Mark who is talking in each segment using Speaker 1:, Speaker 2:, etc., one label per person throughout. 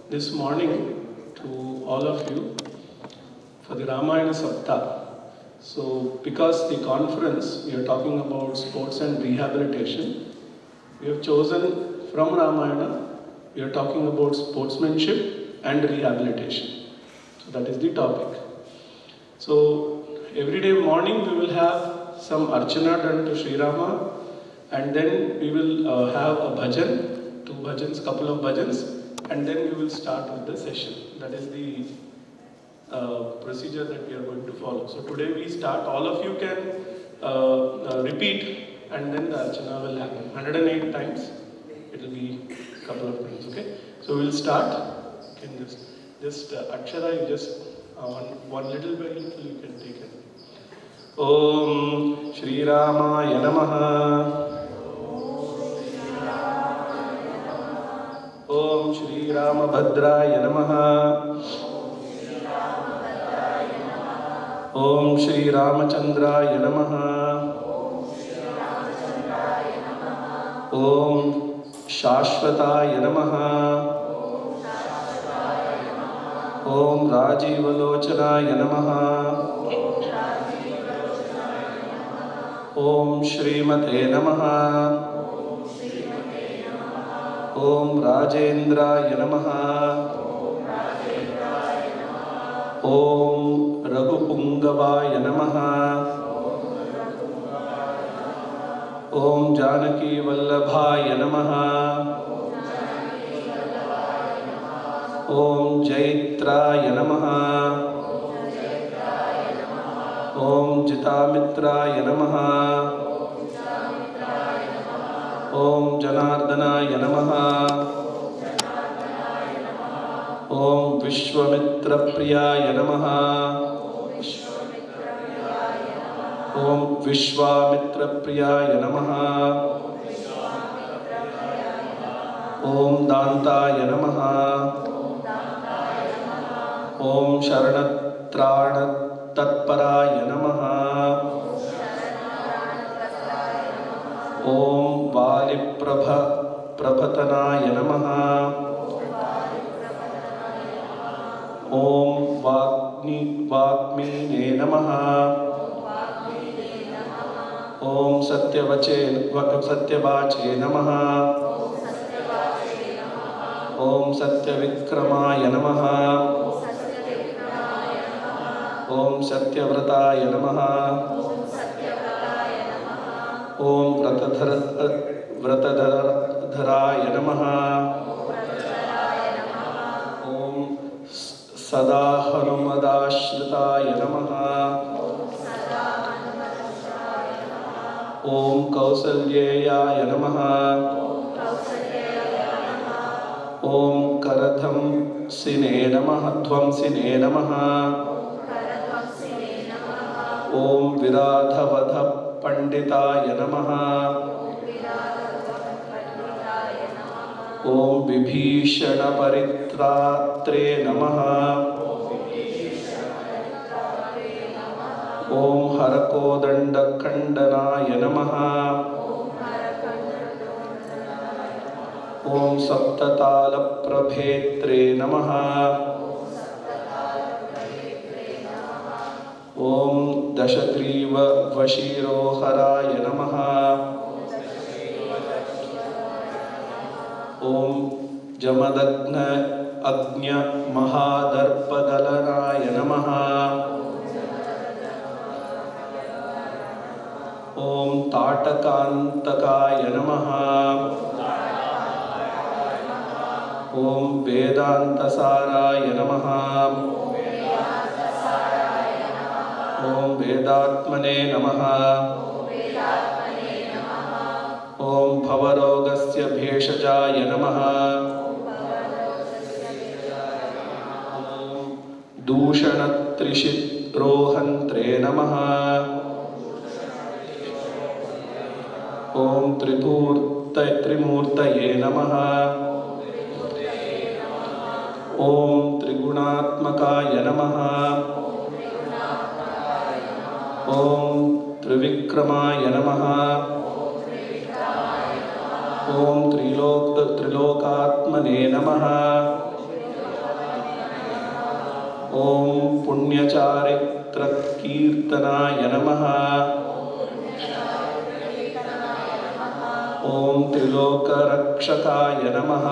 Speaker 1: this morning to all of you for the Ramayana Saptaha. So, because the conference we are talking about sports and rehabilitation, we have chosen from Ramayana, we are talking about sportsmanship and rehabilitation. So, that is the topic. So, every day morning we will have some archana done to Sri Rama, and then we will have a bhajan, two bhajans, couple of bhajans, and then we will start with the session. That is the procedure that we are going to follow. So today we start, all of you can repeat, and then the archana will happen 108 times. It will be a couple of times, okay? So we'll start. You can just akshara, you just one little by little you can take it. Om Shri Ramaya Namaha. Om Shri Ramabhadraya Namaha. Om Shri Ramachandraya Namaha. Om Shashvataya Namaha. Om Rajivalochanaaya Namaha. Om Shrimate Namaha. Om Rajendraya Namaha. Om Raghupungavaya Namaha. Om Janaki Vallabhaya Namaha. Om Jaitraya Namaha. Om Jitamitraya Namaha. Om Janardanaya Namaha. Om Vishwamitra Priyaya Namaha. Om Vishwamitra Priyaya Namaha. Om Dantaya Namaha. Om Sharanatrana Tatparaya Namaha. Om Vali Prabhatanaya Namaha. Om Vagmine Namaha. Om Satyavache Namaha. Om Satyavikramaya Namaha. Om Satyavrataya Namaha. Om Vratadharaya Namaha. Om Sada Hanumadashritaya Namaha. Om Kausalyaya Namaha. Om Karadham Sine Namaha. Dhvamsine Namaha. Om Viradhavadha Panditaya Namaha. Om Vibhishana Paritratre Namaha. Om Harakodanda Khandanaya Namaha. Om Saptatala Prabhetre Namaha. Om Dashagriva Vashiro Haraya Namaha. Om Jamadagna Agnya Mahadarpadalanaya Namaha. Om Tatakantakaya Namaha. Om Vedantasaraya Namaha. Om Vedatmane Namaha. Om Bhavarogasya Bheshajaya Namaha. Om Dushanatrishitrohantre Namaha. Om Trimurtaye Namaha. Om Trigunatmakaya Namaha. Om Trivikramaya Namaha. Om Trilokatmane Namaha. ॐ पुण्यचारित्रकीर्तनाय नमः। ॐ त्रिलोकरक्षकाय नमः।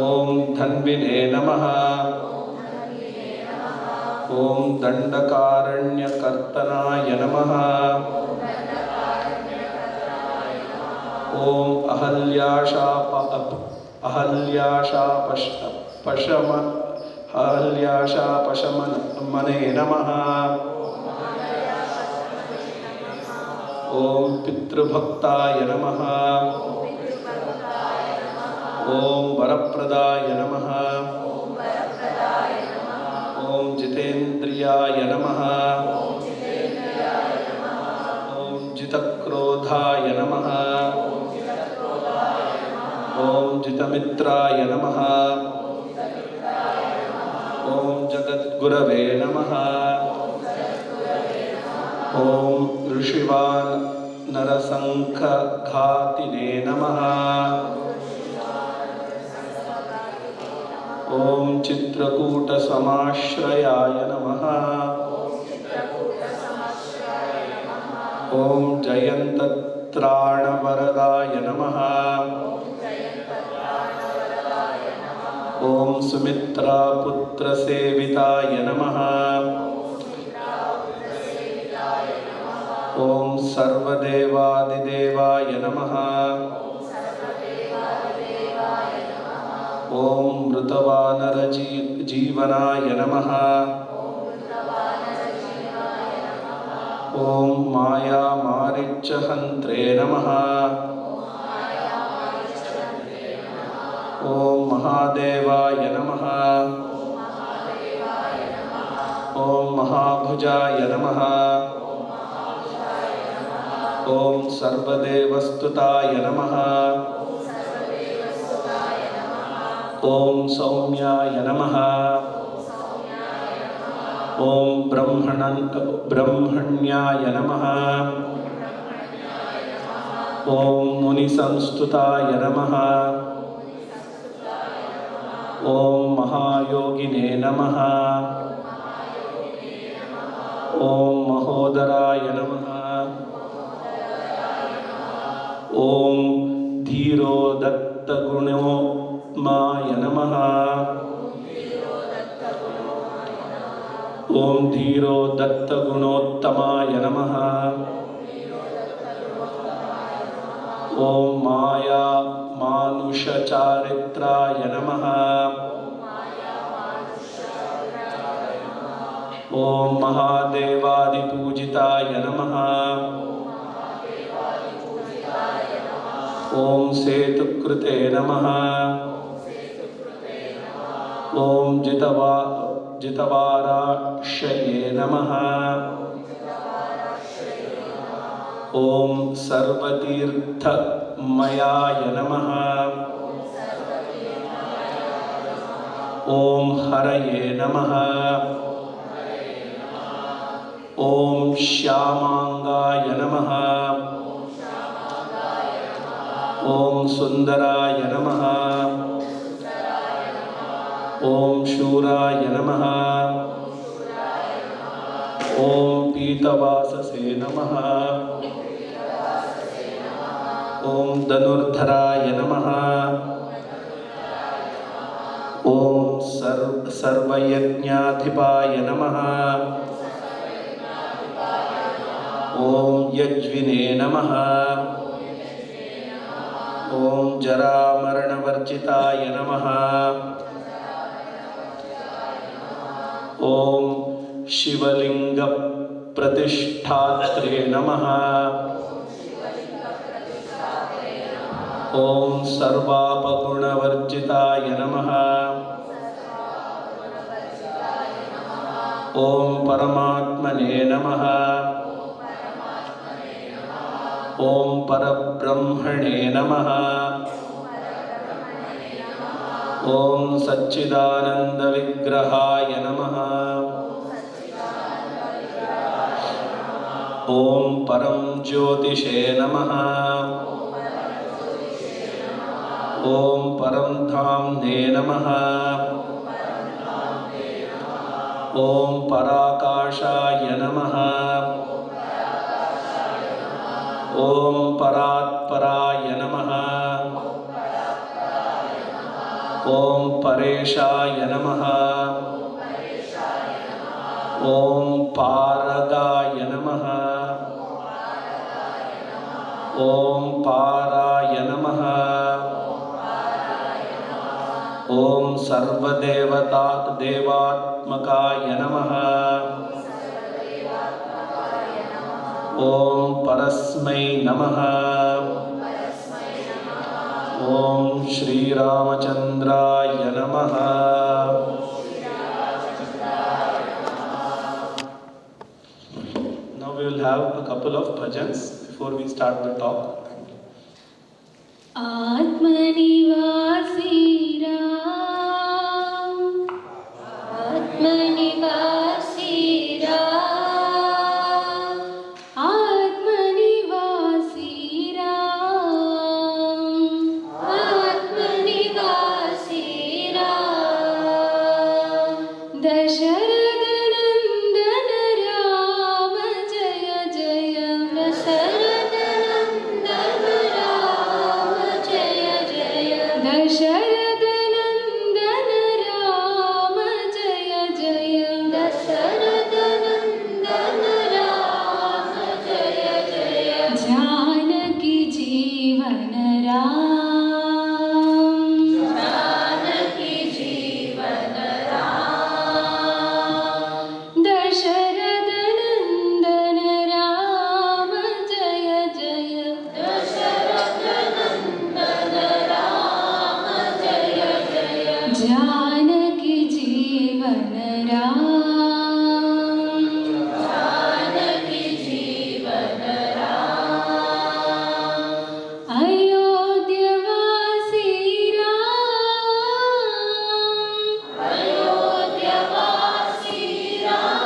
Speaker 1: ॐ धन्विने नमः। ॐ दण्डकारण्यकर्तनाय नमः। ॐ अहल्याशापशमने नमः। ॐ पितृभक्ताय नमः। ॐ वरप्रदाय नमः। ॐ जितेन्द्रियाय नमः। ॐ जितक्रोधाय नमः। ॐ जितमित्राय नमः। ॐ जगद्गुरवे नमः। ॐ ऋषिवानरसङ्घघातिने नमः। ॐ चित्रकूटसमाश्रयाय नमः। ॐ जयन्तत्राणवरदाय नमः। ॐ सुमित्रापुत्रसेविताय नमः। ॐ सर्वदेवादिदेवाय नमः। ॐ मृतवानरजीवनाय नमः। ॐ मायामारिच्चहन्त्रे नमः। ॐ महादेवाय नमः। ॐ महाभुजाय नमः। ॐ सर्वदेवस्तुताय नमः। ॐ सौम्याय नमः। ॐ ब्रह्मण्याय नमः। ॐ मुनिसंस्तुताय नमः। ॐ महायोगिने नमः। ॐ महोदराय नमः। ॐ धीरोदत्तगुणोत्तमाय नमः। ॐ धीरोदत्तगुणोत्तमाय नमः। ॐ मायामानुषचारित्राय नमः। ॐ महादेवादिपूजिताय नमः। ॐ सेतुकृते नमः। ॐ जितवाराक्षये नमः। ॐ सर्वतीर्थमयाय नमः। ॐ हरये नमः। ॐ श्यामांगाय नमः। ॐ सुन्दराय नमः। ॐ शूराय नमः। ॐ पीतवाससे नमः। ॐ धनुर्धराय नमः। ॐ सर्वयज्ञाधिपाय नमः। ॐ यज्विने नमः। ॐ जरामरणवर्जिताय नमः। ॐ शिवलिङ्गप्रतिष्ठात्रे नमः। ॐ सर्वापगुणवर्जिताय नमः। ॐ परमात्मने नमः। ॐ परब्रह्मणे नमः। ॐ सच्चिदानन्दविग्रहाय नमः। ॐ परं ज्योतिषे नमः। ॐ परं धाम्ने नमः। ॐ पराकाशाय नमः। ॐ परात्पराय नमः। ॐ परेशाय नमः। ॐ पारगाय नमः। ॐ पाराय नमः। ॐ सर्वदेवतात्मकाय नमः। ॐ परस्मै नमः। ॐ श्रीरामचन्द्राय नमः। Now we will have a couple of bhajans before we start the talk.
Speaker 2: आत्मनिवासी Ram, आत्मनिवासी Ram, आत्मनिवासी Ram, आत्मनिवासी Ram, Dasharath नंदन राम जय जय, दशरथ नंदन राम जय जय, दशरथ नंदन राम जय जय, दशरथ नंदन राम जय जय, जानकी जीवन राम, जानकी जीवन राम, दशरथ नंदन राम जय जय, दशरथ नंदन राम जय जय, जानकी जीवन राम, जानकी जीवन राम, अयोध्यवासी राम, अयोध्यवासी राम,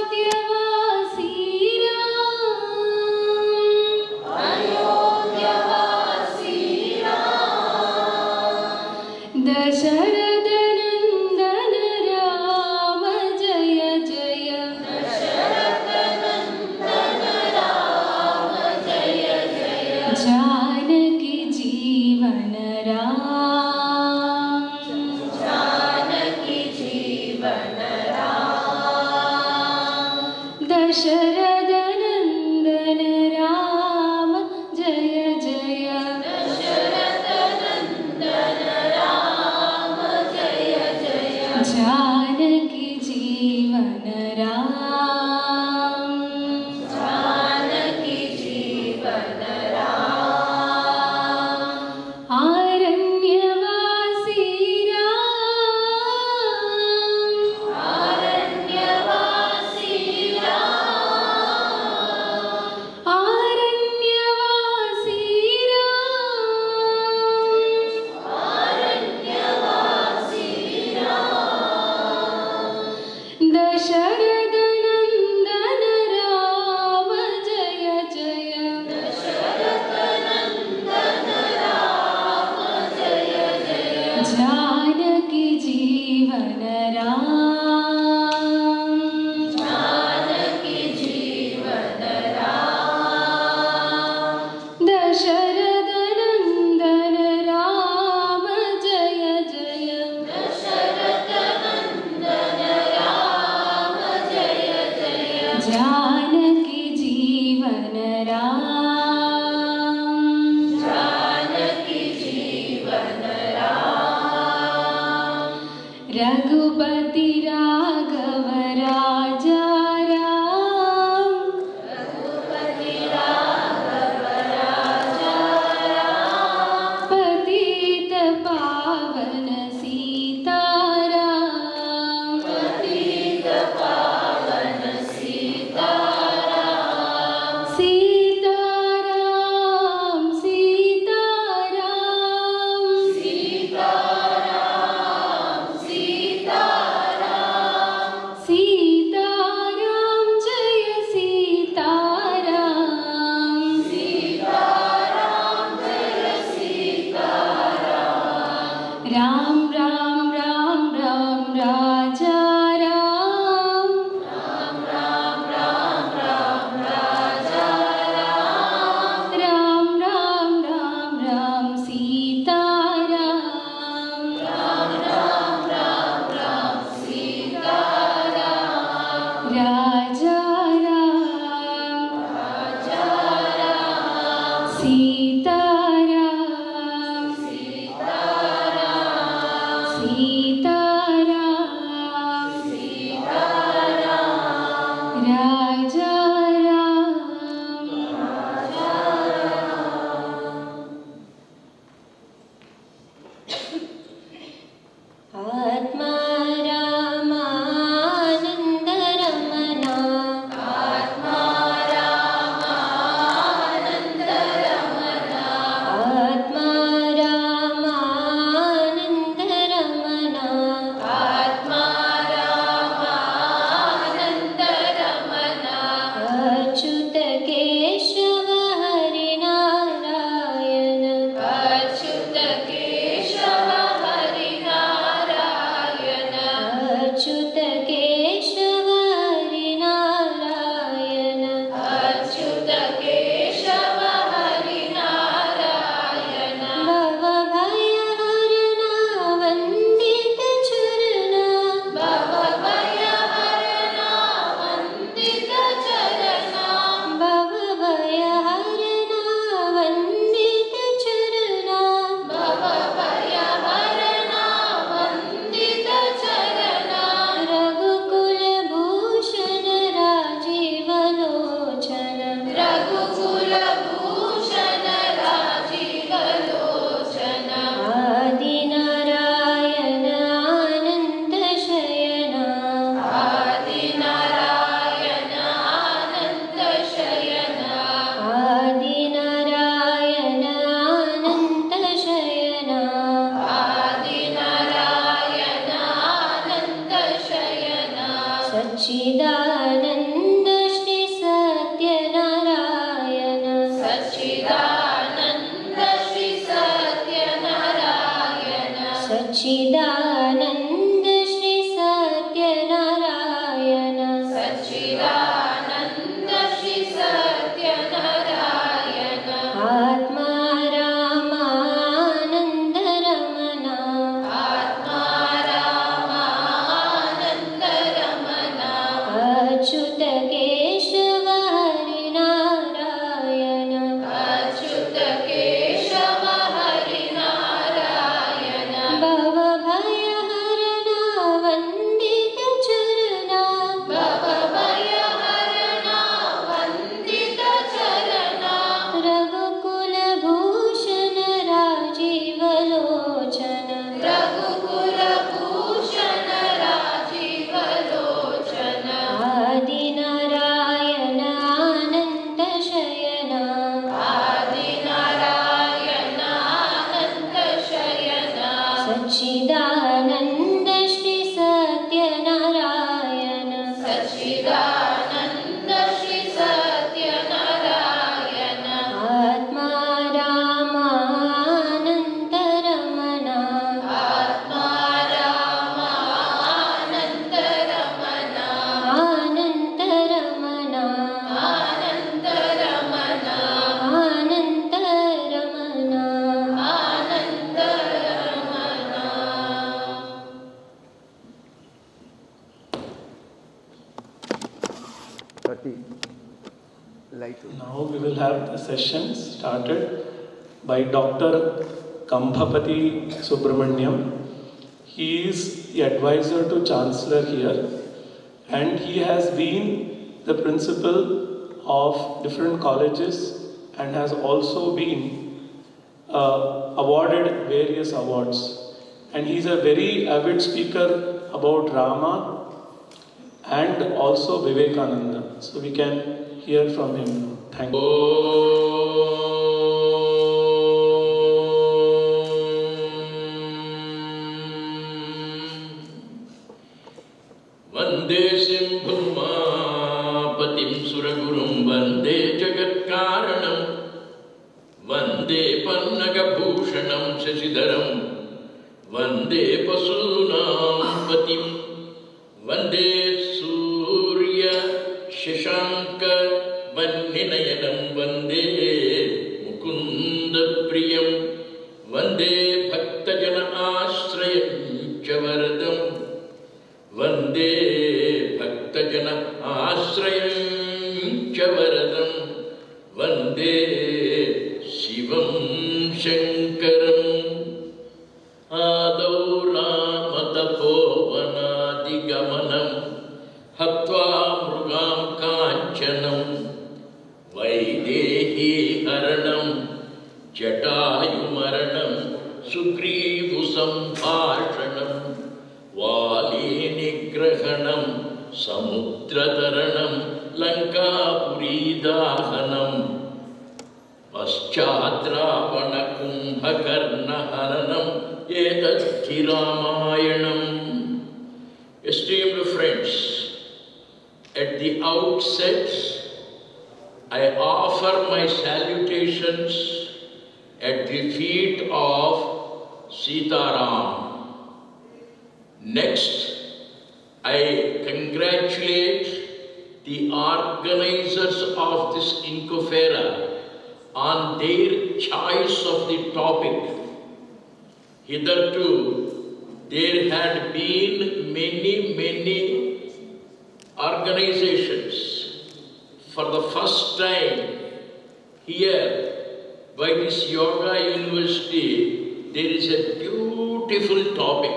Speaker 2: अयोध्यवासी राम, अयोध्यवासी राम, दशरथ नंदन राम जय जय, दशरथ नंदन राम जय जय, जानकी जीवन राम, जानकी जीवन राम, दशरथ नंदन राम जय जय, दशरथ नंदन राम जय जय, जानकी जीवन राम, जानकी जीवन राम, आरण्यवासी राम, आरण्यवासी राम, आरण्यवासी राम, आरण्यवासी राम, दशरथ नंदन राम जय जय, दशरथ नंदन राम जय जय, जानकी जीवन राम, जानकी जीवन राम, दशरथ नंदन राम जय जय, दशरथ नंदन राम जय जय, जानकी जीवन राम, जानकी जीवन राम, रघुपति राघव राजा राम, रघुपति राघव राजा राम, पतित पावन सीताराम, पतित पावन सीताराम, सीताराम सीताराम, सीताराम सीताराम, राम राम राम राम राजा राम राम राम राम राजा राम राम राम राम राम सीता राम राम राम राम राम सीता राम राजा राम सीता राम सीता राम सीता राम सीता राम राजा राम राजा आत्मा रामानंद रमना आत्मा रामानंद रमना आत्मा रामानंद रमना आत्मा रामानंद रमना अच्युत केशव हरि नारायण अच्युत केशव हरि नारायण अच्युत केशव हरि नारायण अच्युत केशव हरि नारायण भव भय हरना वंदित चरणा भव भय हरना वंदित चरणा भव भय हरना वंदित चरणा रघुकुल भूषण राजीव लोचन रघुकुल भूषण राजीव लोचन आदि नारायण आनंद शयना आदि नारायण आनंद शयना आदि नारायण आनंद शयना आदि नारायण आनंद शयना सच्चिदानंद श्री सत्यनारायण सच्चिदानंद श्री सत्यनारायण सच्चिदानंद श्री सत्यनारायण सच्चिदानंद श्री सत्यनारायण आत्मा रामानंद रमना आत्मा रामानंद रमना अच्युत केशव हरि नारायण अच्युत केशव हरि नारायण भव भय हरना वंदित चरणा भव भय हरना वंदित चरणा रघुकुल भूषण राजीव लोचन रघुकुल भूषण राजीव लोचन आदि नारायण आनंद शयना आदि नारायण आनंद शयना सच्चिदानंद श्री सत्यनारायण सच्चिदानंद श्री सत्यनारायण आत्मा रामानंद रमना आत्मा रामानंद रमना आनंद रमना आनंद रमना आनंद रमना आनंद Ramna
Speaker 3: 30 light.
Speaker 1: Now we will have the session started by Dr. Kambhapati Subramaniam. He is the advisor to Chancellor here, and he has been the principal of different colleges and has also been awarded various awards. And he is a very avid speaker about Rama and also Vivekananda. So we can hear from him. Thank you.
Speaker 4: वंदे सिंहुमापतिं सुरगुरुं वंदे वन्दे पशूनां पतिं वन्दे सूर्य शशाङ्क वह्निनयनं वन्दे मुकुन्दप्रियं वन्दे भक्तजन आश्रयं च वरदं वन्दे भक्तजन आश्रयं च वरदं वन्दे शिवं शङ्करम् आदौ रामतपोवनादिगमनं हत्वा मृगां काञ्चनं वैदेहीहरणं जटायुमरणं सुग्रीवसम्भाषणं वालीनिग्रहणं समुद्रतरणं लङ्कापुरीदाहनं पश्चाद्रावणकुम्भकर्णहरणम् एतद्धि रामायणम्. Esteemed friends, at the outset, I offer my salutations at the feet of Sitaram. Next, I congratulate the organizers of this Incofera on their choice of the topic. Hitherto, there had been many organizations. For the first time here, by this Yoga University, there is a beautiful topic.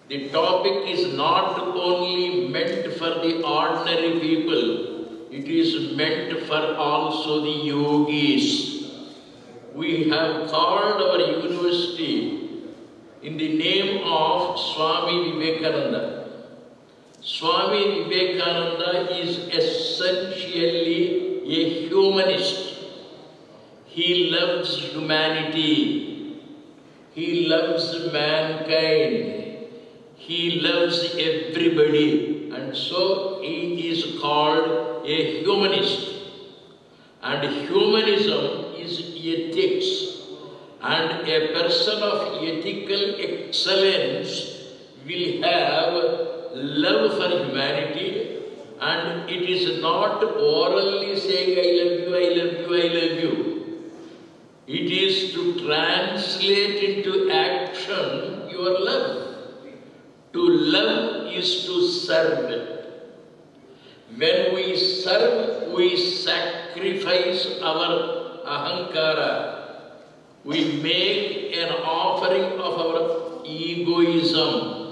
Speaker 4: The topic is not only meant for the ordinary people, it is meant for also the yogis. We have called our university in the name of Swami Vivekananda. Swami Vivekananda is essentially a humanist. He loves humanity. He loves mankind. He loves everybody. And so he is called a humanist. And humanism is ethics, and a person of ethical excellence will have love for humanity, and it is not orally saying I love you, I love you, I love you. It is to translate into action your love. To love is to serve. When we serve, we sacrifice our ahankara. We make an offering of our egoism.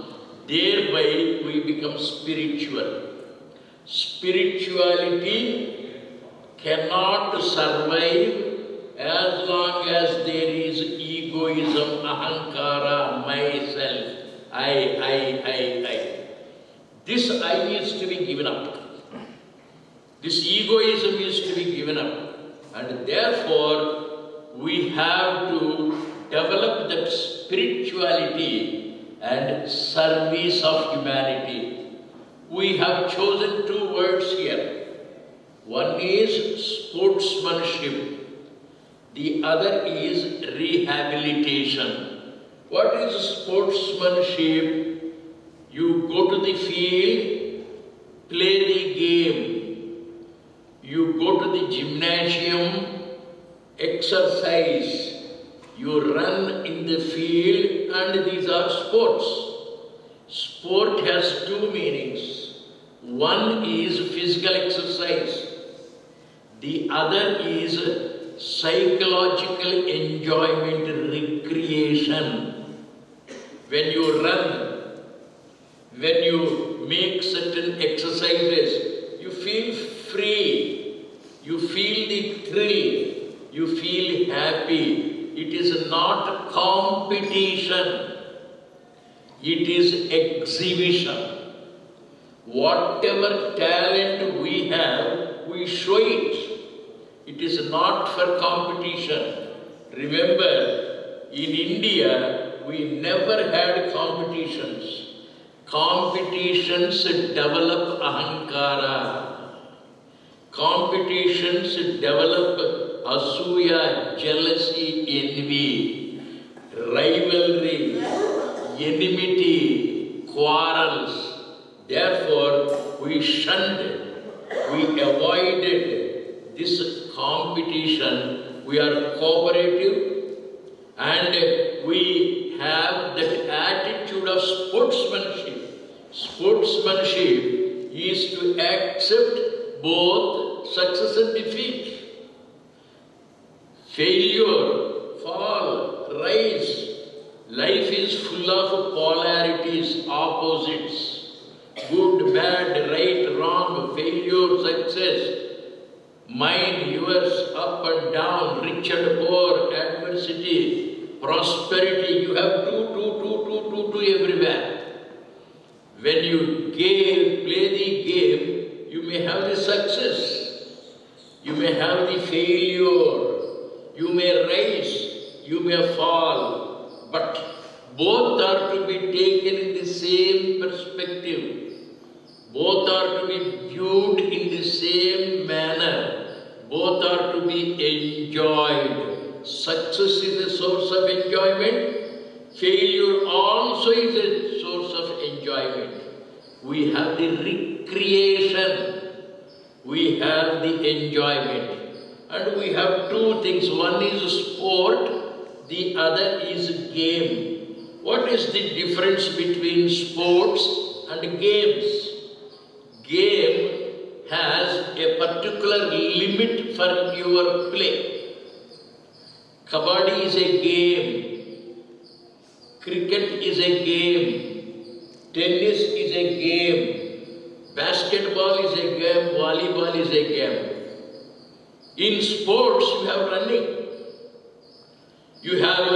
Speaker 4: Thereby we become spiritual. Spirituality cannot survive as long as there is egoism, ahankara, myself, I. This I is to be given up. This egoism is to be given up. And therefore, we have to develop that spirituality and service of humanity. We have chosen two words here. One is sportsmanship. The other is rehabilitation. What is sportsmanship? You go to the field, play the game. You go to the gymnasium, exercise, you run in the field, and these are sports. Sport has two meanings. One is physical exercise. The other is psychological enjoyment, recreation. When you run, when you make certain exercises, you feel free. You feel the thrill. You feel happy. It is not competition. It is exhibition. Whatever talent we have, we show it. It is not for competition. Remember, in India, we never had competitions. Competitions develop ahankara. Competitions develop asuya, jealousy, envy, rivalry, enmity, quarrels. Therefore, we shunned, we avoided this competition. We are cooperative and we have that attitude of sportsmanship. Sportsmanship is to accept both success and defeat. Failure, fall, rise. Life is full of polarities, opposites. Good, bad, right, wrong, failure, success. Mine, yours, up and down, rich and poor, adversity, prosperity. You have two everywhere. When you play the game, you may have the success. You may have the failure. You may rise, you may fall, but both are to be taken in the same perspective. Both are to be viewed in the same manner. Both are to be enjoyed. Success is a source of enjoyment. Failure also is a source of enjoyment. We have the recreation. We have the enjoyment. And we have two things. One is sport, the other is game. What is the difference between sports and games? Game has a particular limit for your play. Kabaddi is a game. Cricket is a game. Tennis is a game. Basketball is a game. Volleyball is a game. In sports, you have running, you have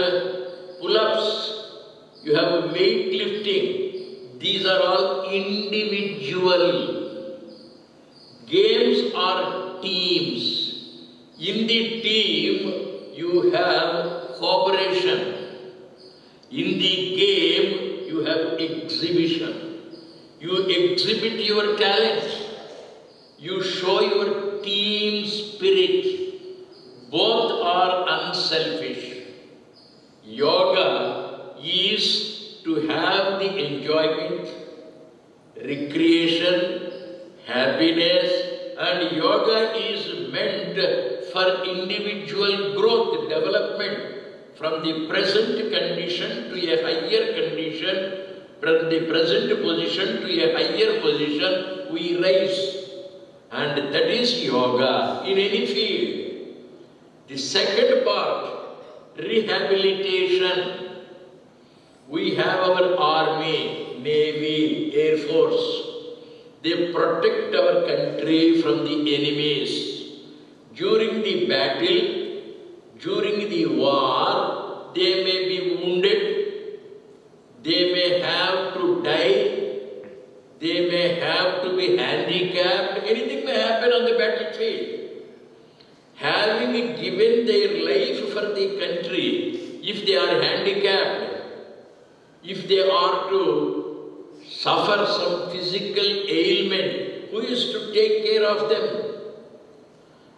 Speaker 4: pull-ups, you have weightlifting. These are all individual. Games are teams. In the team, you have cooperation. In the game, you have exhibition. You exhibit your talent. You show your team spirit. Both are unselfish. Yoga is to have the enjoyment, recreation, happiness, and yoga is meant for individual growth, development from the present condition to a higher condition, from the present position to a higher position, we rise. And that is yoga in any field. The second part, rehabilitation. We have our army, navy, air force. They protect our country from the enemies. During the battle, during the war, they may be wounded, they may have to die, they may have to be handicapped, anything may happen on the battlefield. Having given their life for the country, if they are handicapped, if they are to suffer some physical ailment, who is to take care of them?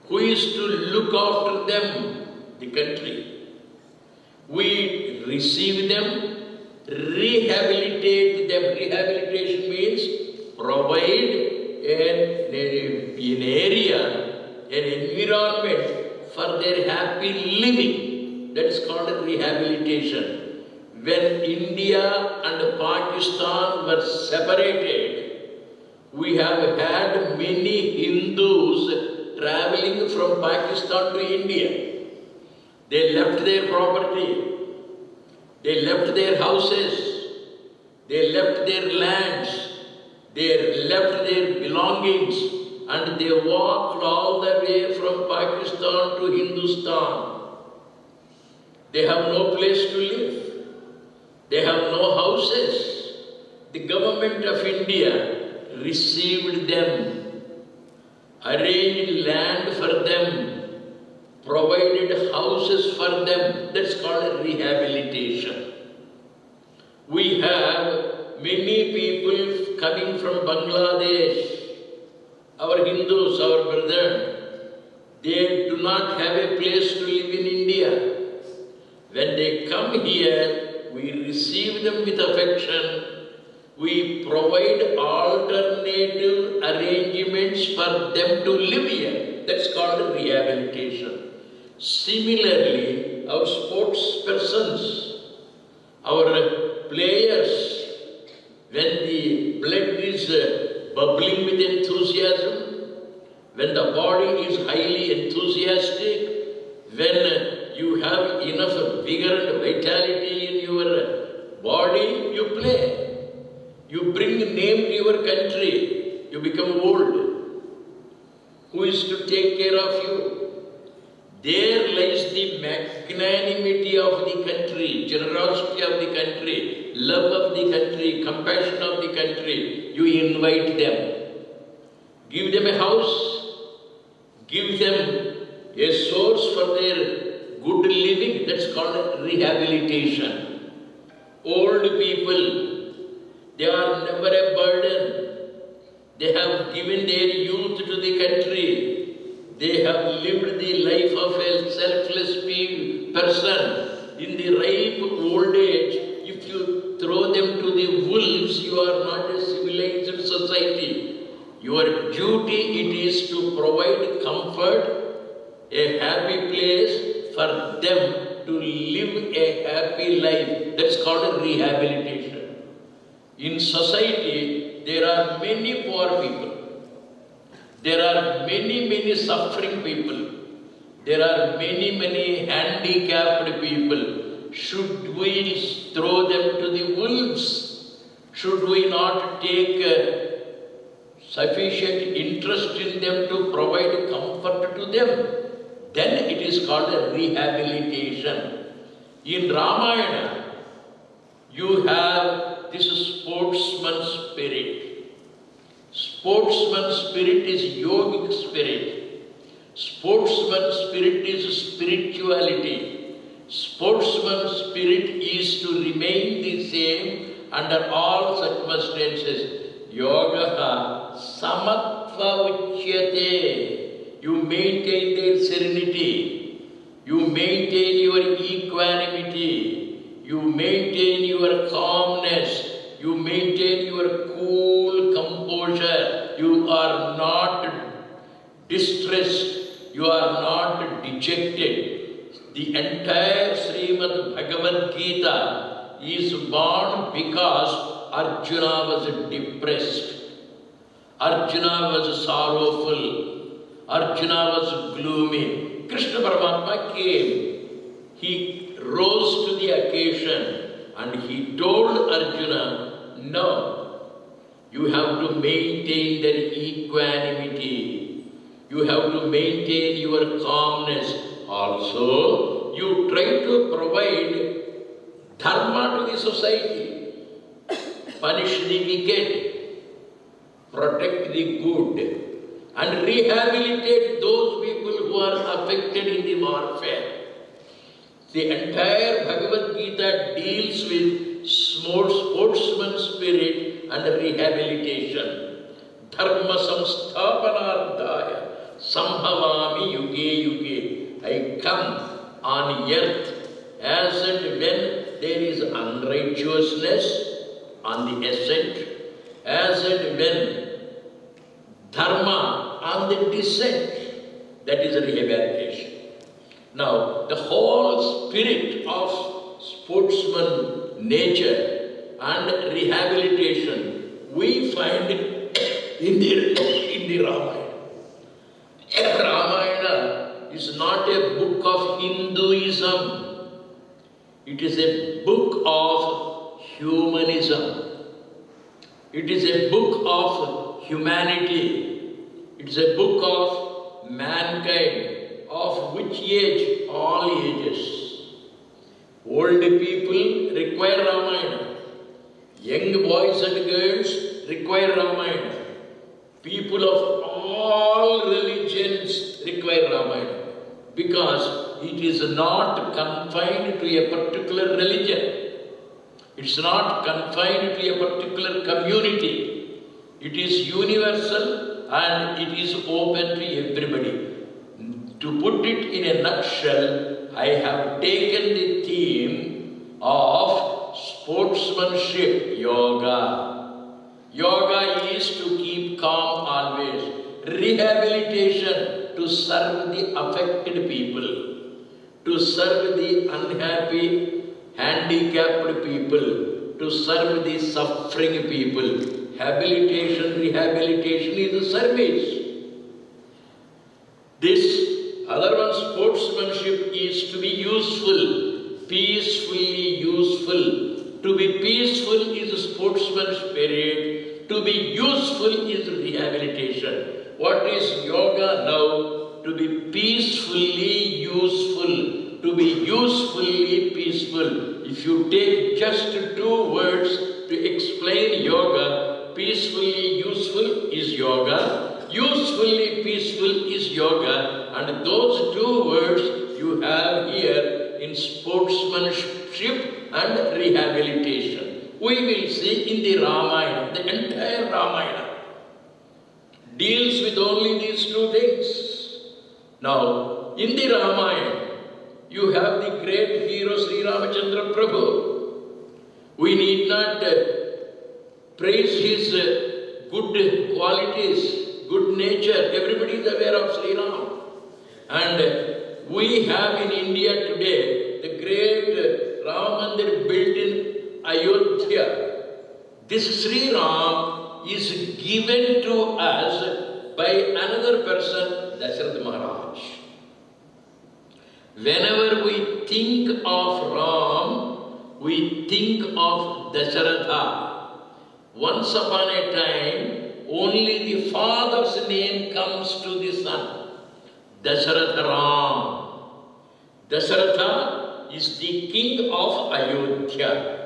Speaker 4: Who is to look after them? The country. We receive them, rehabilitate them. Rehabilitation means provide an area, an environment for their happy living. That is called rehabilitation. When India and Pakistan were separated, we have had many Hindus traveling from Pakistan to India. They left their property, they left their houses, they left their lands, they left their belongings, and they walked all the way from Pakistan to Hindustan. They have no place to live. They have no houses. The government of India received them, arranged land for them, provided houses for them. That's called rehabilitation. We have many people coming from Bangladesh, our Hindus, our brethren. They do not have a place to live in India. When they come here, we receive them with affection, we provide alternative arrangements for them to live here. That's called rehabilitation. Similarly, our sports persons, our players, when the blood is bubbling with enthusiasm, when the body is highly enthusiastic, when you have enough vigor and vitality in your body, you play. You bring name to your country, you become old. Who is to take care of you? There lies the magnanimity of the country, generosity of the country, love of the country, compassion of the country. You invite them. Give them a house. Give them a source for their good living. That's called rehabilitation. Old people, they are never a burden. They have given their youth to the country. They have lived the life of a selfless person. In the ripe old age, if you throw them to the wolves, you are not a civilized society. Your duty it is to provide comfort, a happy place for them to live a happy life. That's called rehabilitation. In society, there are many poor people. There are many suffering people. There are many handicapped people. Should we throw them to the wolves? Should we not take sufficient interest in them to provide comfort to them? Then it is called a rehabilitation. In Ramayana, you have this sportsman spirit. Sportsman spirit is yogic spirit. Sportsman spirit is spirituality. Sportsman spirit is to remain the same under all circumstances. Yoga samatva uchyate. You maintain their serenity. You maintain your equanimity. You maintain your calmness. You maintain your cool composure. You are not distressed. You are not dejected. The entire Srimad Bhagavad Gita is born because Arjuna was depressed. Arjuna was sorrowful. Arjuna was gloomy. Krishna Paramatma came. He rose to the occasion and he told Arjuna, no, you have to maintain that equanimity. You have to maintain your calmness. Also, you try to provide dharma to the society. Punish the wicked, protect the good, and rehabilitate those people who are affected in the warfare. The entire Bhagavad Gita deals with sportsman spirit and rehabilitation. Dharma samsthapanardhaya sambhavami yuge yuge. I come on earth as and when there is unrighteousness on the ascent, as and when dharma on the descent. That is rehabilitation. Now, the whole spirit of sportsman nature and rehabilitation we find in the Ramayana. Ramayana is not a book of Hinduism. It is a book of humanism. It is a book of humanity. It is a book of mankind. Of which age? All ages. Old people require Ramayana. Young boys and girls require Ramayana. People of all religions require Ramayana. Because it is not confined to a particular religion. It's not confined to a particular community. It is universal and it is open to everybody. To put it in a nutshell, I have taken the theme of sportsmanship, yoga. Yoga is to keep calm always. Rehabilitation, to serve the affected people, to serve the unhappy, handicapped people, to serve the suffering people. Rehabilitation is a service. This other one, sportsmanship, is to be useful, peacefully useful. To be peaceful is a sportsman spirit. To be useful is rehabilitation. What is yoga now? To be peacefully useful. To be usefully peaceful. If you take just 2 words to explain yoga, peacefully useful is yoga, usefully peaceful is yoga, and those 2 words you have here in sportsmanship and rehabilitation. We will see in the Ramayana, the entire Ramayana deals with only these 2 things. Now, in the Ramayana, you have the great hero Sri Ramachandra Prabhu. We need not praise his good qualities, good nature. Everybody is aware of Sri Ram. And we have in India today the great Ram Mandir built in Ayodhya. This Sri Ram is given to us by another person, Dasharatha Maharaj. Whenever we think of Ram, we think of Dasharatha. Once upon a time, only the father's name comes to the son. Dasharatha Ram. Dasharatha is the king of Ayodhya.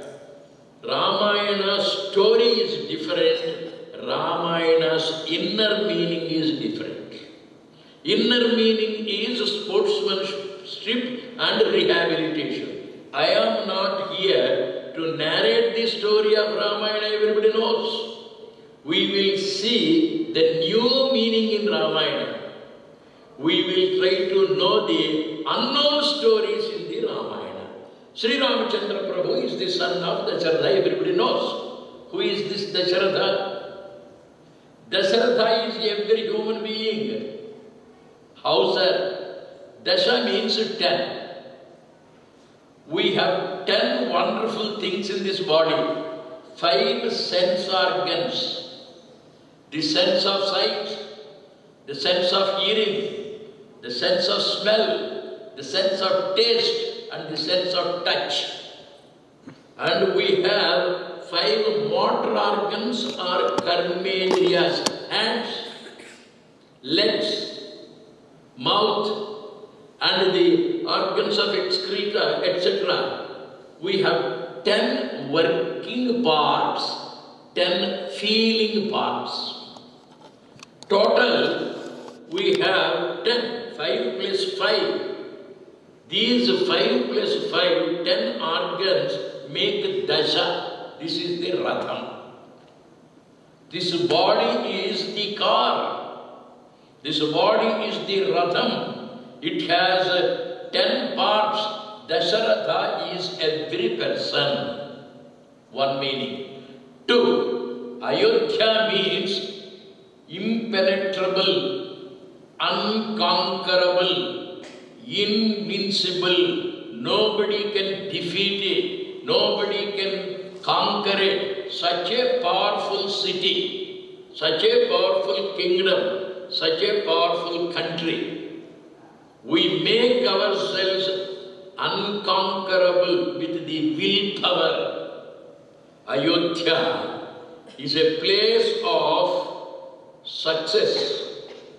Speaker 4: Ramayana's story is different. Ramayana's inner meaning is different. Inner meaning is sportsmanship and rehabilitation. I am not here to narrate the story of Ramayana, everybody knows. We will see the new meaning in Ramayana. We will try to know the unknown stories in the Ramayana. Sri Ramachandra Prabhu is the son of Dasharatha, everybody knows. Who is this Dasharatha? Dasharatha is every human being. How, sir? Dasha means 10. We have 10 wonderful things in this body. 5 sense organs. The sense of sight, the sense of hearing, the sense of smell, the sense of taste, and the sense of touch. And we have 5 motor organs or karmendriyas, hands, legs, mouth, and the organs of excreta, etc. We have 10 working parts, 10 feeling parts. Total, we have 10, 5 plus 5. These 5 plus 5, 10 organs make dasha. This is the ratham. This body is the car. This body is the ratham. It has 10 parts. Dasharatha is every person. One meaning. 2, Ayodhya means impenetrable, unconquerable, invincible. Nobody can defeat it. Nobody can conquer it. Such a powerful city, such a powerful kingdom, such a powerful country. We make ourselves unconquerable with the willpower. Ayodhya is a place of success,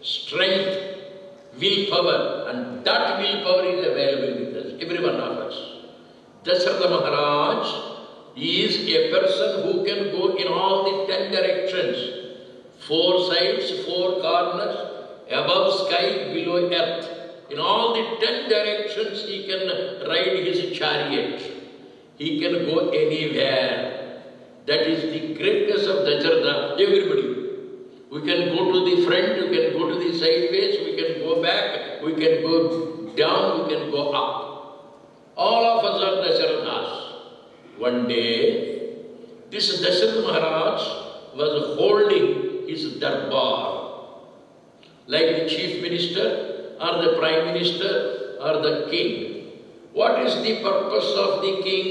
Speaker 4: strength, willpower, and that willpower is available with us, every one of us. Dasharatha Maharaj is a person who can go in all the 10 directions, 4 sides, 4 corners, above sky, below earth. In all the 10 directions he can ride his chariot. He can go anywhere. That is the greatness of Dasharatha. Everybody. We can go to the front, we can go to the sideways, we can go back, we can go down, we can go up. All of us are Dasharathas. One day, This Dasharatha Maharaj was holding his darbar, like the chief minister or the prime minister or the king. What is the purpose of the king?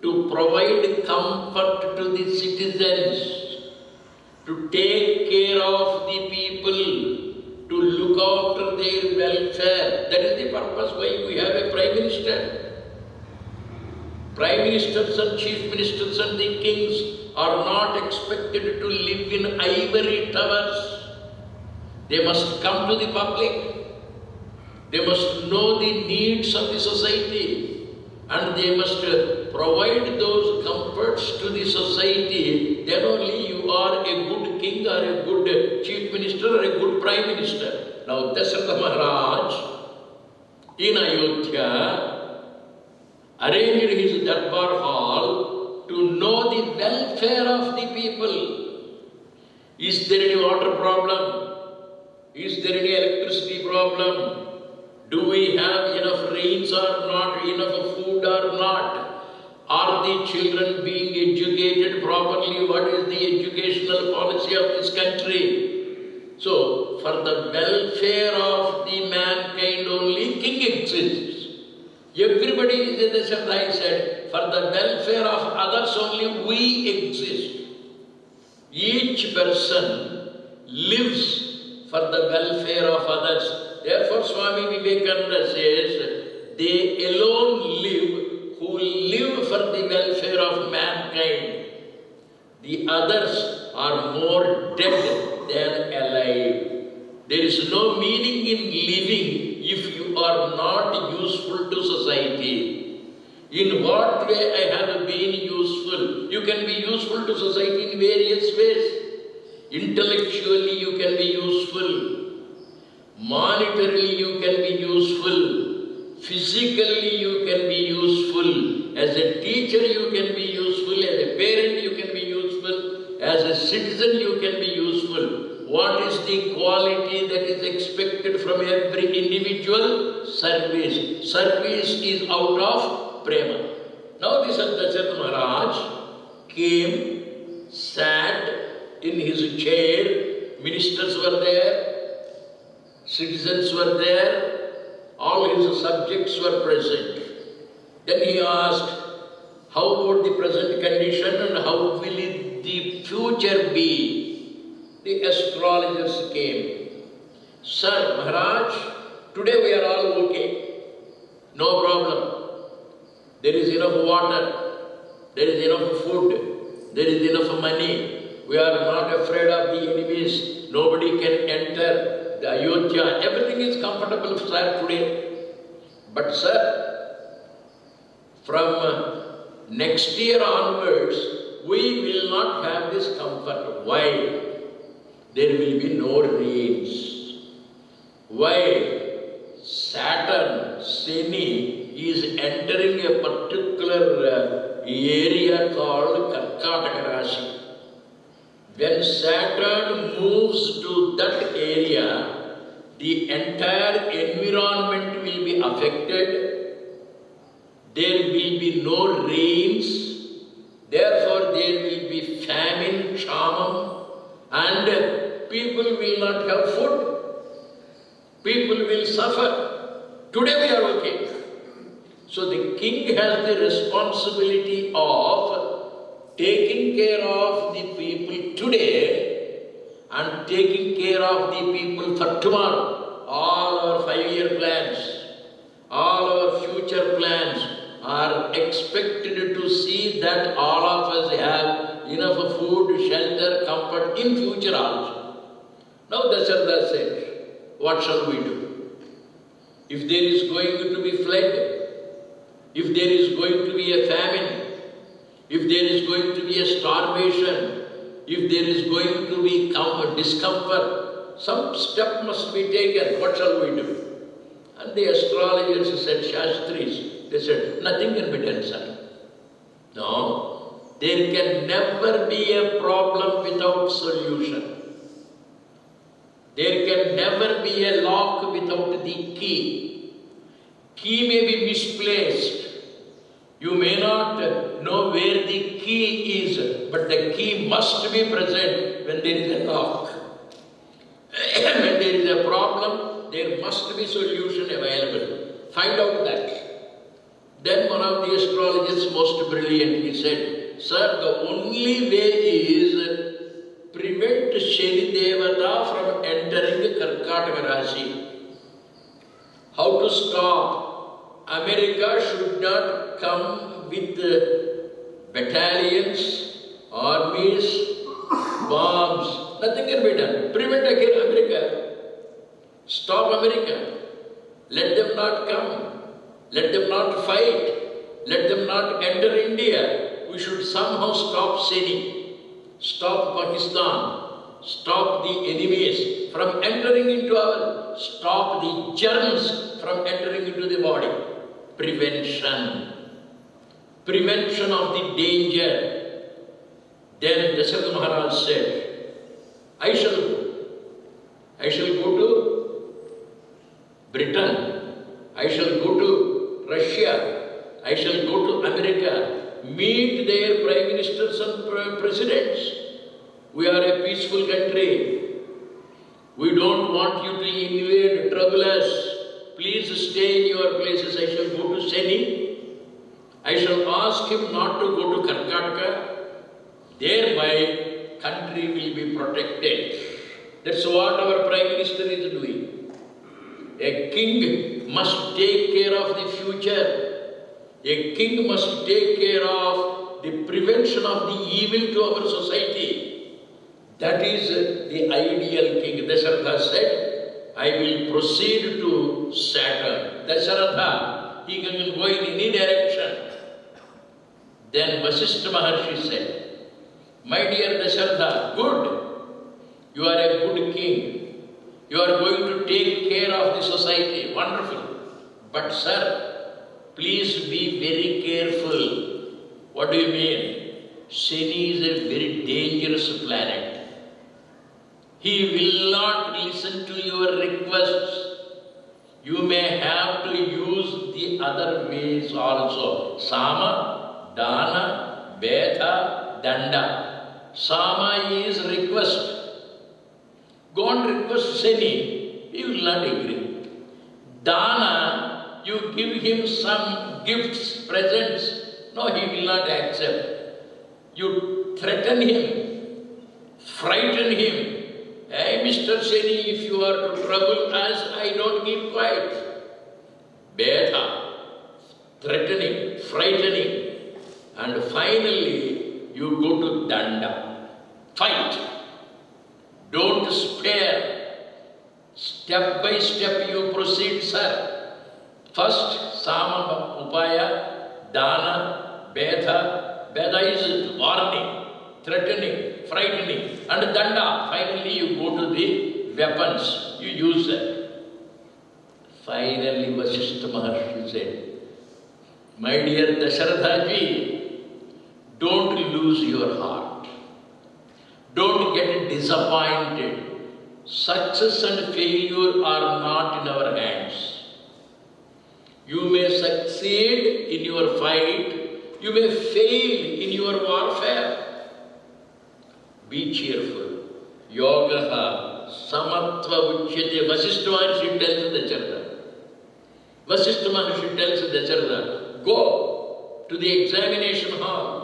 Speaker 4: To provide comfort to the citizens, to take care of the people, to look after their welfare. That is the purpose why we have a prime minister. Prime ministers and chief ministers and the kings are not expected to live in ivory towers. They must come to the public. They must know the needs of the society. And they must provide those comforts to the society. Then only you are a good king or a good chief minister or a good prime minister. Now Dasharatha Maharaj in Ayodhya arranged his darbar hall to know the welfare of the people. Is there any water problem? Is there any electricity problem? Do we have enough rains or not? Enough food or not? Are the children being educated properly? What is the educational policy of this country? So, for the welfare of the mankind only, king exists. Everybody is in the same. I said, for the welfare of others only we exist. Each person lives for the welfare of others. Therefore, Swami Vivekananda says, they alone live who live for the welfare of mankind. The others are more dead than alive. There is no meaning in living if you are not useful to society. In what way I have been useful? You can be useful to society in various ways. Intellectually you can be useful. Monetarily you can be useful. Physically you can be useful. As a teacher you can be useful. As a parent you can be useful. As a citizen you can be useful. What is the quality that is expected from every individual? Service. Service is out of prema. Now this Dasharatha Maharaj came, sat in his chair. Ministers were there, citizens were there, all his subjects were present. Then he asked, how about the present condition and how will the future be? The astrologers came. Sir, Maharaj, today we are all okay. No problem. There is enough water. There is enough food. There is enough money. We are not afraid of the enemies. Nobody can enter the Ayodhya. Everything is comfortable, sir, today. But sir, from next year onwards, we will not have this comfort. Why? There will be no rains. Why? Saturn, Shani, is entering a particular area called Karkataka Rashi. When Saturn moves to that area, the entire environment will be affected. There will be no rains. Therefore, there will be famine, kshamam, and people will not have food. People will suffer. Today we are okay. So the king has the responsibility of taking care of the people today and taking care of the people for tomorrow. All our 5-year plans, all our future plans are expected to see that all of us have enough food, shelter, comfort in future also. Now Dasharatha said, what shall we do? If there is going to be flood, if there is going to be a famine, if there is going to be a starvation, if there is going to be discomfort, some step must be taken. What shall we do? And the astrologers said, Shastris, they said, nothing can be done, sir. No, there can never be a problem without solution. There can never be a lock without the key. Key may be misplaced. You may not not know where the key is, but the key must be present when there is a knock. When there is a problem, there must be solution available. Find out that. Then one of the astrologers most brilliantly said, sir, the only way is prevent Shani Devata from entering Karkataka Rashi. How to stop? America should not come with battalions, armies, bombs. Nothing can be done. Prevent America. Stop America. Let them not come. Let them not fight. Let them not enter India. We should somehow stop Shani, stop Pakistan, stop the enemies from entering into our, stop the germs from entering into the body. Prevention. Prevention of the danger. Then Dasharatha Maharaj said, I shall go to Britain, I shall go to Russia, I shall go to America, meet their prime ministers and presidents. We are a peaceful country. We don't want you to invade, trouble us. Please stay in your places. I shall go to Shani. I shall ask him not to go to Karkataka. Thereby, country will be protected. That's what our Prime Minister is doing. A king must take care of the future. A king must take care of the prevention of the evil to our society. That is the ideal king. Dasharatha said, I will proceed to Saturn. Dasharatha, he can go in any direction. Then Vasishtha Maharshi said, my dear Dasharatha, good. You are a good king. You are going to take care of the society. Wonderful. But sir, please be very careful. What do you mean? Shani is a very dangerous planet. He will not listen to your requests. You may have to use the other ways also. Sama, Dana, Beta, Danda. Sama is request. Go and request Shani, he will not agree. Dana, you give him some gifts, presents. No, he will not accept. You threaten him, frighten him. Hey, Mr. Shani, if you are to trouble us, I don't keep quiet. Beta, threatening, frightening. And finally, you go to Danda. Fight. Don't spare. Step by step you proceed, sir. First, Sama, Upaya, Dana, Beta. Beta is warning, threatening, frightening. And Danda, finally you go to the weapons. You use that. Finally, Vasishtha Maharshi said, my dear Dasharatha ji, don't lose your heart. Don't get disappointed. Success and failure are not in our hands. You may succeed in your fight. You may fail in your warfare. Be cheerful. Yogaha samatva uchyate. Vasishtha Maharshi tells Dasharatha. Vasishtha Maharshi tells Dasharatha, go to the examination hall.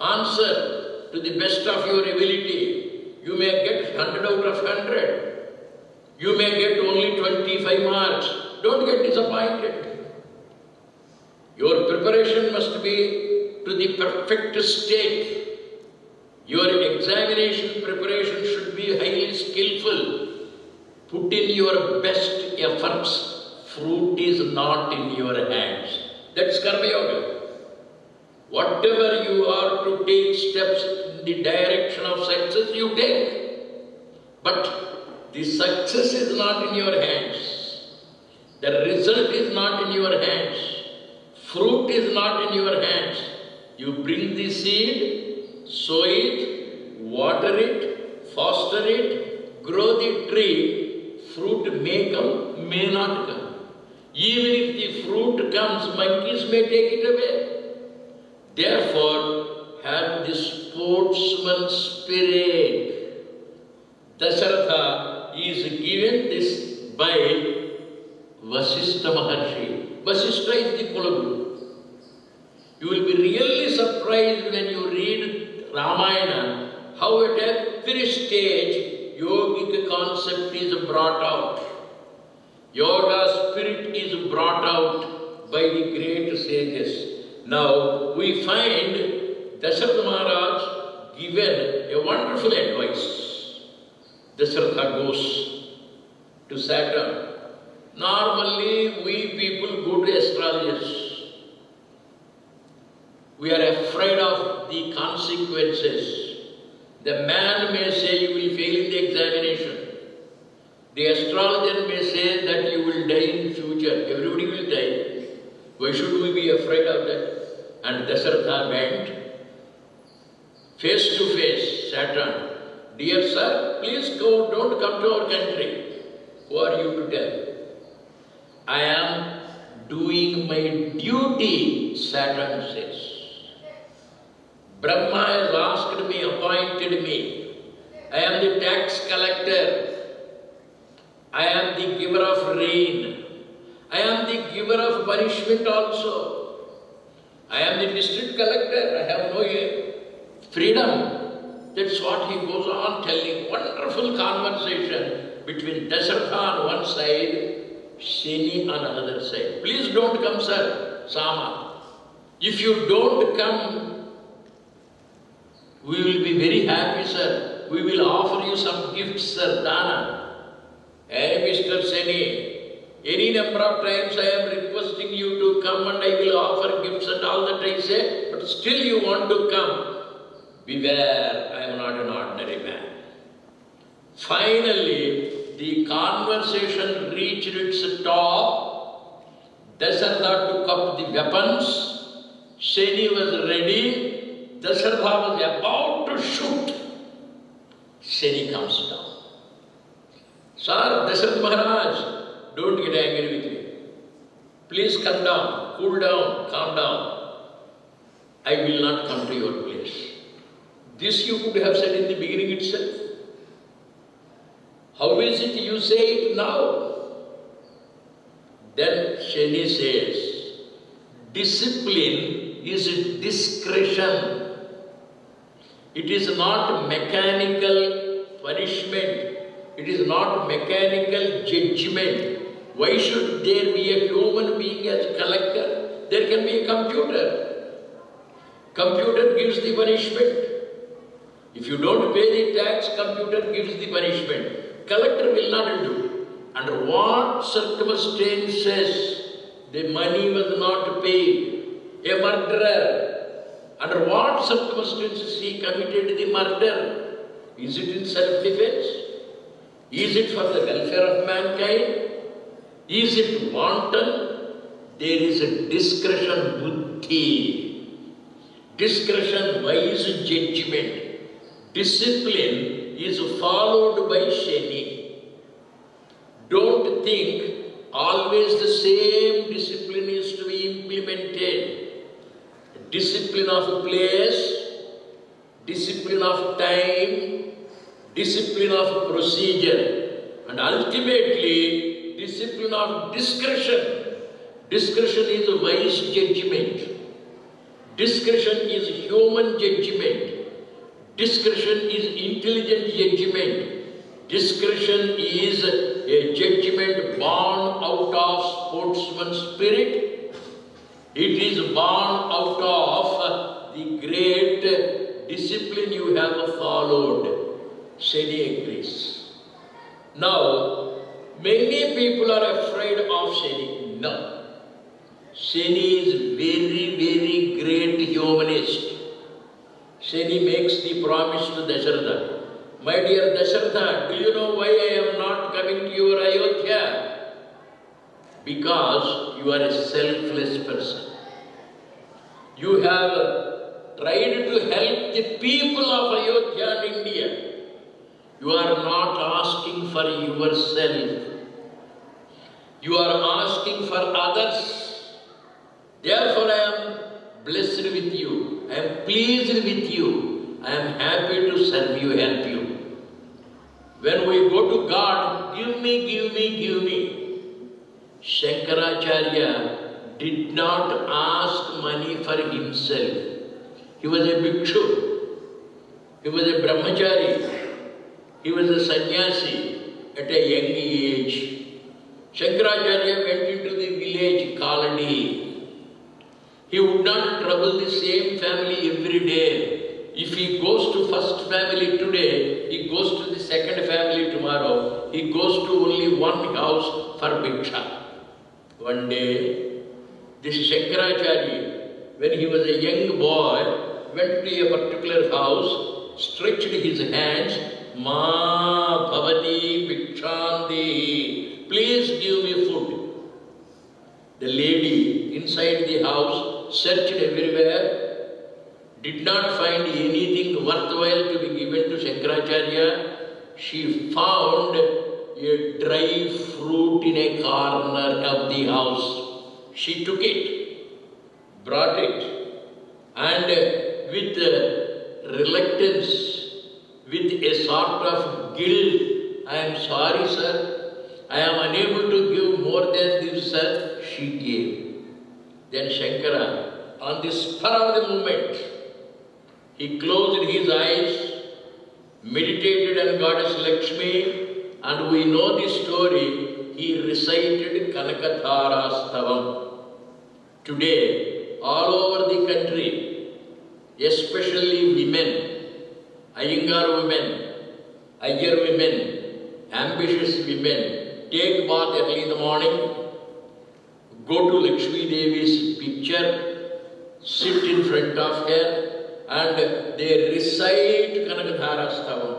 Speaker 4: Answer to the best of your ability. You may get 100 out of 100. You may get only 25 marks. Don't get disappointed. Your preparation must be to the perfect state. Your examination preparation should be highly skillful. Put in your best efforts. Fruit is not in your hands. That's Karma Yoga. Whatever you are to take steps in the direction of success, you take. But the success is not in your hands. The result is not in your hands. Fruit is not in your hands. You bring the seed, sow it, water it, foster it, grow the tree. Fruit may come, may not come. Even if the fruit comes, monkeys may take it away. therefore had this sportsman spirit. Dasharatha is given this by Vasishtha Maharshi. Vasishtha is the Kulaguru. You will be really surprised when you read Ramayana how at every stage yogic concept is brought out. Yoga spirit is brought out by the great sages. Now we find Dasharatha Maharaj given a wonderful advice. Dasharatha goes to Saturn. Normally we people go to astrologers. We are afraid of the consequences. The man may say you will fail in the examination. The astrologer may say that you will die in future. Everybody will die. Why should we be afraid of that? And Dasharatha went face to face, Saturn. Dear sir, please go, don't come to our country. Who are you to tell? I am doing my duty, Saturn says. Brahma has asked me, appointed me. I am the tax collector. I am the giver of rain. I am the giver of punishment also. I am the district collector. I have no freedom. That's what he goes on telling. Wonderful conversation between Dasharatha on one side, Shani on another side. Please don't come, sir, Sama. If you don't come, we will be very happy, sir. We will offer you some gifts, sir, Dana. Hey, Mr. Seni, any number of times I am requesting you to come and I will offer gifts and all that I say, but still you want to come. Beware, I am not an ordinary man. Finally, the conversation reached its top. Dasharatha took up the weapons. Shani was ready. Dasharatha was about to shoot. Shani comes down. Sir, Dasharatha Maharaj, don't get angry with me. Please come down, cool down, calm down. I will not come to your place. This you could have said in the beginning itself. How is it you say it now? Then Shani says, discipline is discretion. It is not mechanical punishment. It is not mechanical judgment. Why should there be a human being as a collector? There can be a computer. Computer gives the punishment. If you don't pay the tax, computer gives the punishment. Collector will not do. Under what circumstances the money was not paid? A murderer. Under what circumstances he committed the murder? Is it in self-defense? Is it for the welfare of mankind? Is it wanton? There is a discretion buddhi. Discretion wise judgment. Discipline is followed by Shani. Don't think always the same discipline is to be implemented. Discipline of place, discipline of time, discipline of procedure, and ultimately discipline of discretion. Discretion is a wise judgment. Discretion is human judgment. Discretion is intelligent judgment. Discretion is a judgment born out of sportsman spirit. It is born out of the great discipline you have followed. Shani agrees. Now, many people are afraid of Shani. No. Shani is very, very great humanist. Shani makes the promise to Dasharatha. My dear Dasharatha, do you know why I am not coming to your Ayodhya? Because you are a selfless person. You have tried to help the people of Ayodhya and India. You are not asking for yourself. You are asking for others. Therefore I am blessed with you. I am pleased with you. I am happy to serve you, help you. When we go to God, give me, give me, give me. Shankaracharya did not ask money for himself. He was a bhikshu. He was a brahmachari. He was a sannyasi at a young age. Shankaracharya went into the village colony. He would not trouble the same family every day. If he goes to first family today, he goes to the second family tomorrow. He goes to only one house for bhiksha. One day, this Shankaracharya, when he was a young boy, went to a particular house, stretched his hands, Ma bhavati bhikshandi, please give me food. The lady inside the house searched everywhere, did not find anything worthwhile to be given to Shankaracharya. She found a dry fruit in a corner of the house. She took it, brought it, and with reluctance, with a sort of guilt, I am sorry, sir, I am unable to give more than this, sir, she gave. Then Shankara, on the spur of the moment, he closed his eyes, meditated on Goddess Lakshmi, and we know the story, he recited Kanakadhara Stavam. Today, all over the country, especially women, Iyengar women, Iyer women, ambitious women, take bath early in the morning, go to Lakshmi Devi's picture, sit in front of her, and they recite Kanakadhara Stavam.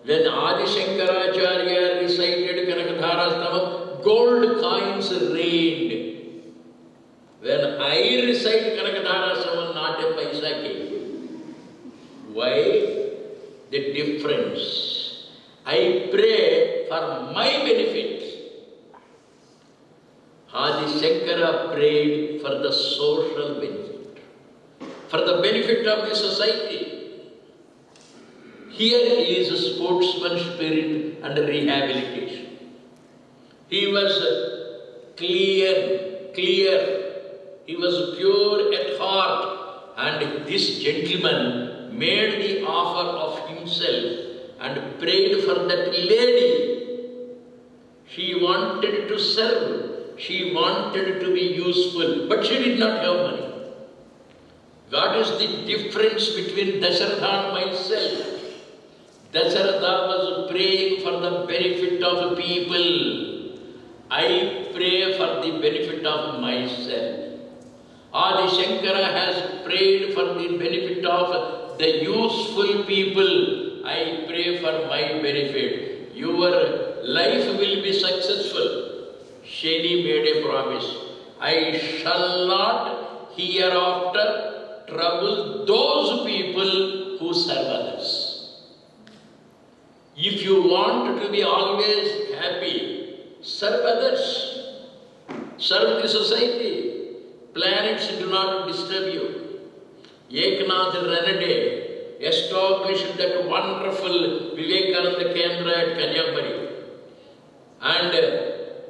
Speaker 4: When Adi Shankaracharya recited Kanakadhara Stavam, gold coins rained. When I recite Kanakadhara Stavam, not a paisa came. Why? The difference. I pray for my benefit. Adi Shankara prayed for the social benefit, for the benefit of the society. Here is a sportsman spirit and rehabilitation. He was clear, he was pure at heart, and this gentleman made the offer of himself and prayed for that lady. She wanted to serve, she wanted to be useful, but she did not have money. What is the difference between Dasharatha and myself? Dasharatha was praying for the benefit of people. I pray for the benefit of myself. Adi Shankara has prayed for the benefit of the useful people. I pray for my benefit. Your life will be successful. Sheni made a promise. I shall not hereafter trouble those people who serve others. If you want to be always happy, serve others. Serve the society. Planets do not disturb you. Eknath Ranade established that wonderful Vivekananda Kendra at Kanyakumari. And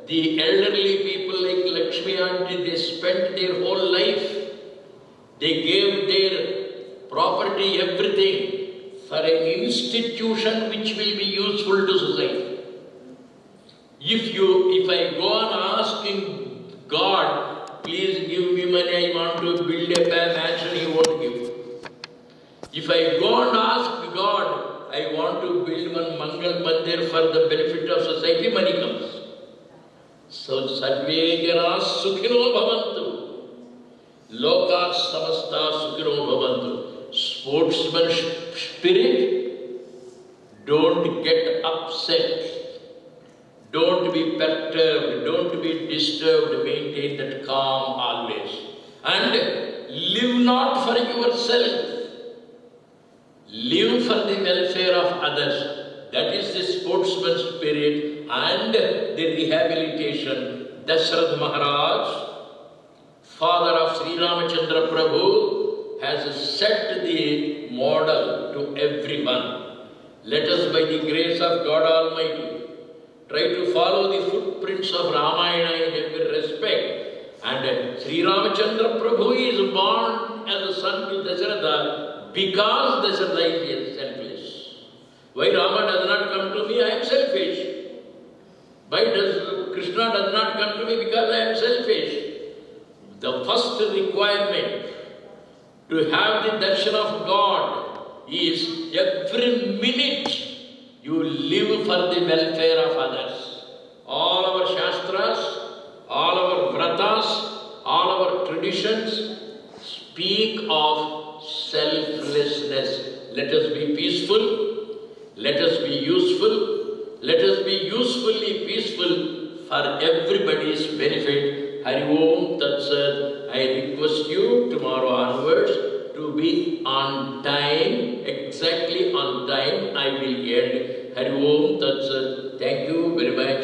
Speaker 4: the elderly people like Lakshmi Aunty, they spent their whole life. They gave their property, everything, for an institution which will be useful to society. If I go on asking God, please give me money, I want to build a mansion, He won't give. If I go and ask God, I want to build one Mangal Mandir for the benefit of society, money comes. So, Sarve Jana Sukhino Bhavantu. Loka Samasta Sukhino Bhavantu. Sportsman spirit, don't get upset. Don't be perturbed, don't be disturbed, maintain that calm always. And live not for yourself. Live for the welfare of others. That is the sportsman spirit and the rehabilitation. Dasharatha Maharaj father of Sri Ramachandra Prabhu, has set the model to everyone. Let us, by the grace of God Almighty, try to follow the footprints of Ramayana in every respect. And Sri Ramachandra Prabhu is born as a son to Dasharatha because Dasharatha is selfish. Why Rama does not come to me? I am selfish. Why does Krishna does not come to me? Because I am selfish. The first requirement to have the darshan of God is every minute you live for the welfare of others. All our shastras, all our vratas, all our traditions speak of selflessness. Let us be peaceful, let us be useful, let us be usefully peaceful for everybody's benefit. Hari Om Tat Sat. I request you tomorrow onwards to be on time, exactly on time. I will end. Hari Om Tat Sat. Thank you very much.